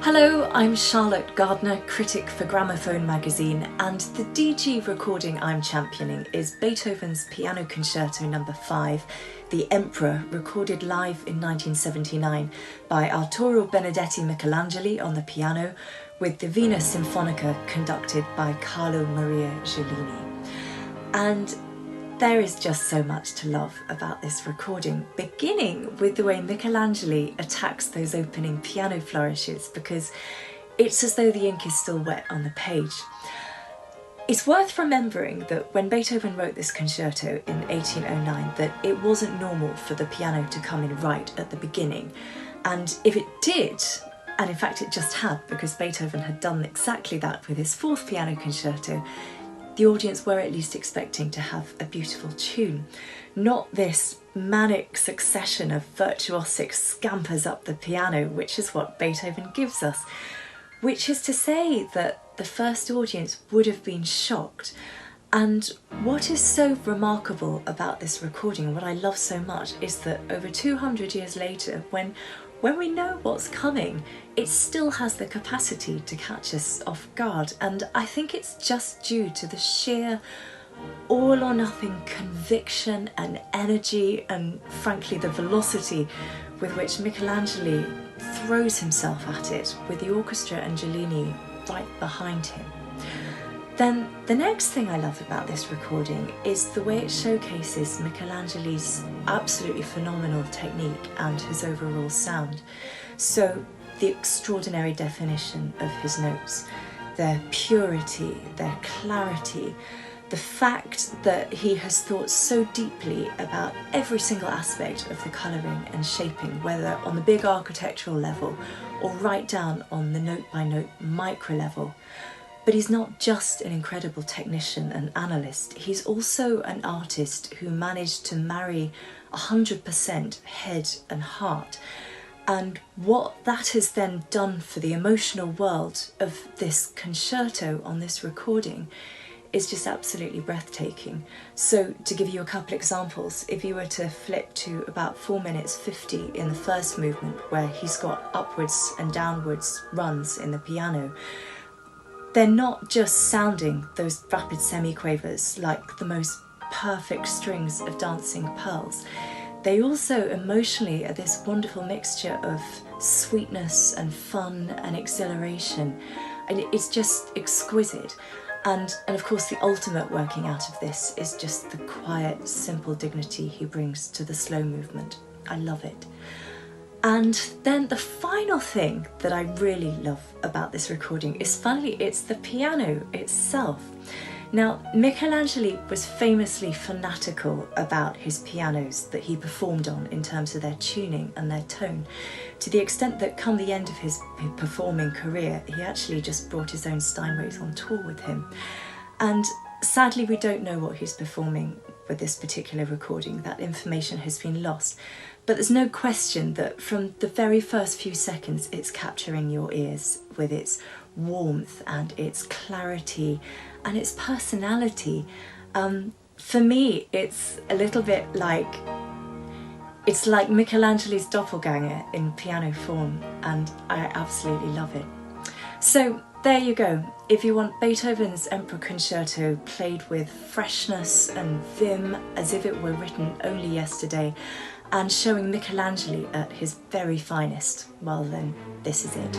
Hello, I'm Charlotte Gardner, critic for Gramophone magazine, and the DG recording I'm championing is Beethoven's Piano Concerto No. 5, The Emperor, recorded live in 1979 by Arturo Benedetti Michelangeli on the piano, with the Vena Sinfonica conducted by Carlo Maria Giulini. And there is just so much to love about this recording, beginning with the way Michelangeli attacks those opening piano flourishes, because it's as though the ink is still wet on the page. It's worth remembering that when Beethoven wrote this concerto in 1809, that it wasn't normal for the piano to come in right at the beginning. And if it did, and in fact it just had, because Beethoven had done exactly that with his fourth piano concerto, the audience were at least expecting to have a beautiful tune, not this manic succession of virtuosic scampers up the piano, which is what Beethoven gives us. Which is to say that the first audience would have been shocked. And what is so remarkable about this recording, what I love so much, is that over 200 years later, when we know what's coming, it still has the capacity to catch us off guard. And I think it's just due to the sheer all or nothing conviction and energy and frankly the velocity with which Michelangeli throws himself at it, with the orchestra and Giulini right behind him. Then the next thing I love about this recording is the way it showcases Michelangeli's absolutely phenomenal technique and his overall sound. So the extraordinary definition of his notes, their purity, their clarity, the fact that he has thought so deeply about every single aspect of the colouring and shaping, whether on the big architectural level or right down on the note-by-note micro level. But he's not just an incredible technician and analyst, he's also an artist who managed to marry 100% head and heart. And what that has then done for the emotional world of this concerto on this recording is just absolutely breathtaking. So to give you a couple examples, if you were to flip to about 4 minutes 50 in the first movement, where he's got upwards and downwards runs in the piano, they're not just sounding those rapid semiquavers like the most perfect strings of dancing pearls. They also emotionally are this wonderful mixture of sweetness and fun and exhilaration, and it's just exquisite. And of course the ultimate working out of this is just the quiet, simple dignity he brings to the slow movement. I love it. And then the final thing that I really love about this recording is, funnily, it's the piano itself. Now, Michelangeli was famously fanatical about his pianos that he performed on in terms of their tuning and their tone, to the extent that come the end of his performing career, he actually just brought his own Steinways on tour with him. And sadly, we don't know what he's performing with this particular recording. That information has been lost. But there's no question that from the very first few seconds, it's capturing your ears with its warmth and its clarity and its personality. For me, it's a little bit like, it's like Michelangeli's doppelganger in piano form, and I absolutely love it. So there you go. If you want Beethoven's Emperor Concerto played with freshness and vim as if it were written only yesterday, and showing Michelangeli at his very finest, well then, this is it.